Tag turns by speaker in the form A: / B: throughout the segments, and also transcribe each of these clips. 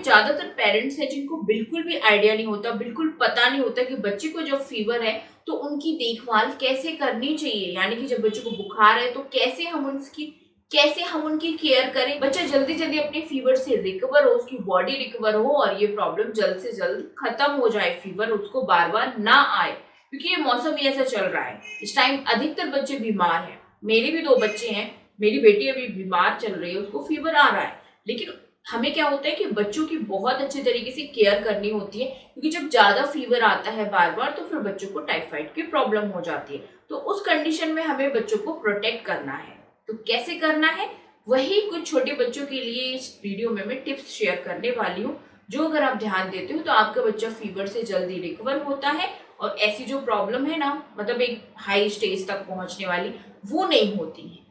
A: ज्यादातर पेरेंट्स हैं जिनको बिल्कुल भी आइडिया नहीं होता, बिल्कुल पता नहीं होता कि बच्चे को जब फीवर है तो उनकी देखभाल कैसे करनी चाहिए। यानी कि जब बच्चे को बुखार है तो कैसे हम उनकी केयर करें, बच्चा जल्दी जल्दी अपने फीवर से रिकवर हो, उसकी बॉडी रिकवर हो और ये प्रॉब्लम जल्द से जल्द खत्म हो जाए, फीवर उसको बार बार ना आए। क्योंकि ये मौसम ही ऐसा चल रहा है, इस टाइम अधिकतर बच्चे बीमार हैं। मेरे भी 2 बच्चे हैं, मेरी बेटी अभी बीमार चल रही है, उसको फीवर आ रहा है। लेकिन हमें क्या होता है कि बच्चों की बहुत अच्छे तरीके से केयर करनी होती है, क्योंकि जब ज्यादा फीवर आता है बार बार तो फिर बच्चों को टाइफाइड की प्रॉब्लम हो जाती है। तो उस कंडीशन में हमें बच्चों को प्रोटेक्ट करना है। तो कैसे करना है, वही कुछ छोटे बच्चों के लिए इस वीडियो में मैं टिप्स शेयर करने वाली हूँ, जो अगर आप ध्यान देते हो तो आपका बच्चा फीवर से जल्दी रिकवर होता है और ऐसी जो प्रॉब्लम है ना, मतलब एक हाई स्टेज तक पहुंचने वाली, वो नहीं होती है।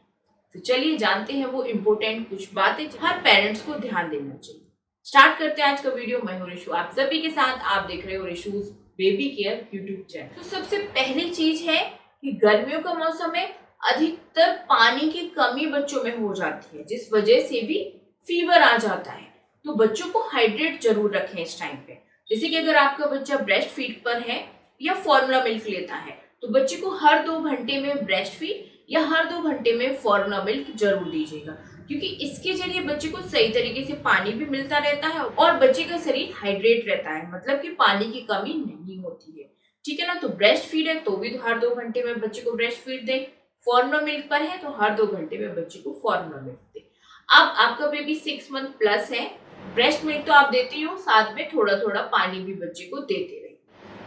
A: तो चलिए जानते हैं वो इम्पोर्टेंट कुछ बातें हर पेरेंट्स को ध्यान देना चाहिए। स्टार्ट करते हैं आज का वीडियो। मैं हूं रिशु, आप सभी के साथ। आप देख रहे हो रिशुज बेबी केयर यूट्यूब चैनल। तो सबसे पहली चीज है कि गर्मियों का मौसम है, अधिकतर पानी की कमी बच्चों में हो जाती है, जिस वजह से भी फीवर आ जाता है। तो बच्चों को हाइड्रेट जरूर रखें इस टाइम पे। जैसे कि अगर आपका बच्चा ब्रेस्ट फीड पर है या फॉर्मूला मिल्क लेता है तो बच्चे को हर 2 घंटे में ब्रेस्ट फीड या हर 2 घंटे में फॉर्मूला मिल्क जरूर दीजिएगा, क्योंकि इसके जरिए बच्चे को सही तरीके से पानी भी मिलता रहता है और बच्चे का शरीर हाइड्रेट रहता है, मतलब कि पानी की कमी नहीं होती है। ठीक है ना। तो ब्रेस्ट फीड है तो भी हर 2 घंटे में बच्चे को ब्रेस्ट फीड दें, फॉर्मूला मिल्क पर है तो हर 2 घंटे में बच्चे को फॉर्मूला मिल्क दें। अब आपका बेबी 6 मंथ प्लस है, ब्रेस्ट मिल्क तो आप देती हो, साथ में थोड़ा थोड़ा पानी भी बच्चे को देते रहे।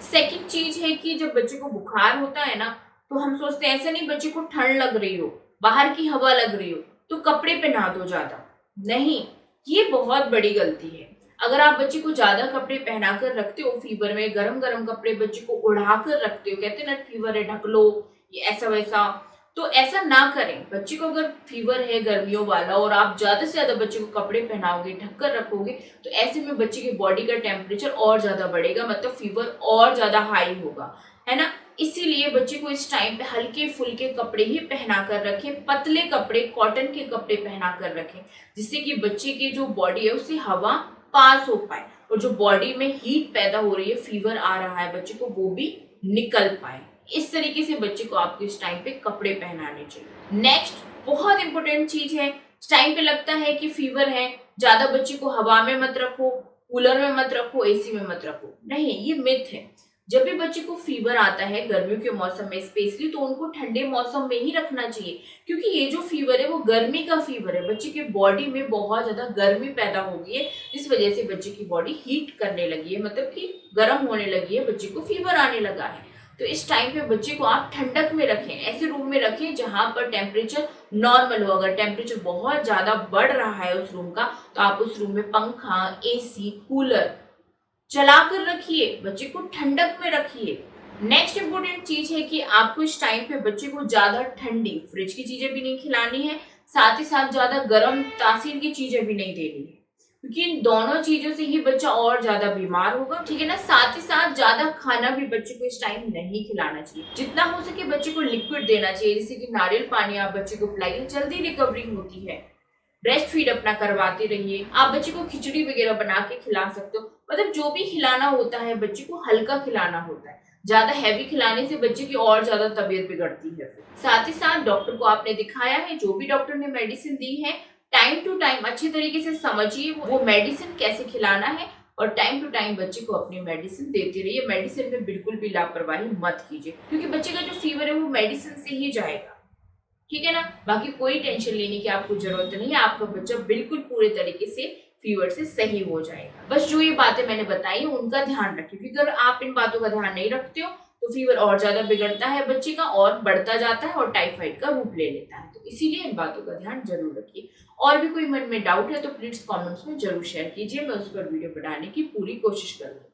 A: सेकंड चीज है कि जब बच्चे को बुखार होता है ना, तो हम सोचते हैं ऐसा नहीं बच्चे को ठंड लग रही हो, बाहर की हवा लग रही हो तो कपड़े पहना दो ज्यादा। नहीं, ये बहुत बड़ी गलती है। अगर आप बच्चे को ज्यादा कपड़े पहना कर रखते हो, फीवर में गरम गरम कपड़े बच्चे को उड़ा कर रखते हो, कहते हैं ना फीवर है ढक लो, ये ऐसा वैसा, तो ऐसा ना करें। बच्चे को अगर फीवर है गर्मियों वाला और आप ज्यादा से ज्यादा बच्चे को कपड़े पहनाओगे, ढककर रखोगे, तो ऐसे में बच्चे की बॉडी का टेम्परेचर और ज्यादा बढ़ेगा, मतलब फीवर और ज्यादा हाई होगा, है ना। इसीलिए बच्चे को इस टाइम पे हल्के फुल्के कपड़े ही पहना कर रखें, पतले कपड़े, कॉटन के कपड़े पहना कर रखें, जिससे कि बच्चे की जो बॉडी है उससे हवा पास हो पाए और जो बॉडी में हीट पैदा हो रही है, फीवर आ रहा है बच्चे को, वो भी निकल पाए। इस तरीके से बच्चे को आपको इस टाइम पे कपड़े पहनाने चाहिए। नेक्स्ट बहुत इंपॉर्टेंट चीज है, इस टाइम पे लगता है कि फीवर है, ज्यादा बच्चे को हवा में मत रखो, कूलर में मत रखो, एसी में मत रखो। नहीं, ये मिथ है। जब भी बच्चे को फीवर आता है गर्मियों के मौसम में स्पेशली, तो उनको ठंडे मौसम में ही रखना चाहिए, क्योंकि ये जो फीवर है वो गर्मी का फीवर है। बच्चे के बॉडी में बहुत ज्यादा गर्मी पैदा हो गई है, जिस वजह से बच्चे की बॉडी हीट करने लगी है, मतलब कि गर्म होने लगी है, बच्चे को फीवर आने लगा है। तो इस टाइम पे बच्चे को आप ठंडक में रखें, ऐसे रूम में रखें जहां पर टेम्परेचर नॉर्मल हो। अगर टेम्परेचर बहुत ज्यादा बढ़ रहा है उस रूम का, तो आप उस रूम में पंखा, एसी, कूलर चला कर रखिए, बच्चे को ठंडक में रखिए। नेक्स्ट इंपॉर्टेंट चीज है कि आपको इस टाइम पे बच्चे को ज्यादा ठंडी फ्रिज की चीजें भी नहीं खिलानी है, साथ ही साथ ज्यादा गर्म तासीर की चीजें भी नहीं देनी है, क्योंकि इन दोनों चीजों से ही बच्चा और ज्यादा बीमार होगा। ठीक है ना। साथ ही साथ ज्यादा खाना भी बच्चे को इस टाइम नहीं खिलाना चाहिए, जितना हो सके बच्चे को लिक्विड देना चाहिए, जैसे कि नारियल पानी आप बच्चे को पिलाइए, जल्दी रिकवरी होती है। ब्रेस्ट फीड अपना करवाते रहिए। आप बच्चे को खिचड़ी वगैरह बना के खिला सकते हो, मतलब जो भी खिलाना होता है बच्चे को हल्का खिलाना होता है। ज्यादा हैवी खिलाने से बच्चे की और ज्यादा तबीयत बिगड़ती है। फिर साथ ही साथ डॉक्टर को आपने दिखाया है, जो भी डॉक्टर ने मेडिसिन दी है, टाइम टू टाइम अच्छे तरीके से समझिए वो मेडिसिन कैसे खिलाना है, और टाइम टू टाइम बच्चे को अपनी मेडिसिन देते रहिए। मेडिसिन में बिल्कुल भी लापरवाही मत कीजिए, क्योंकि बच्चे का जो फीवर है वो मेडिसिन से ही जाएगा। ठीक है ना। बाकी कोई टेंशन लेने की आपको जरूरत नहीं है, आपका बच्चा बिल्कुल पूरे तरीके से फीवर से सही हो जाएगा। बस जो ये बातें मैंने बताई उनका ध्यान रखिए, क्योंकि अगर आप इन बातों का ध्यान नहीं रखते हो तो फीवर और ज्यादा बिगड़ता है बच्चे का और बढ़ता जाता है और टाइफाइड का रूप ले लेता है। तो इसीलिए इन बातों का ध्यान जरूर रखिए। और भी कोई मन में डाउट है तो प्लीज कमेंट्स में जरूर शेयर कीजिए, मैं उस पर वीडियो बनाने की पूरी कोशिश करूंगी।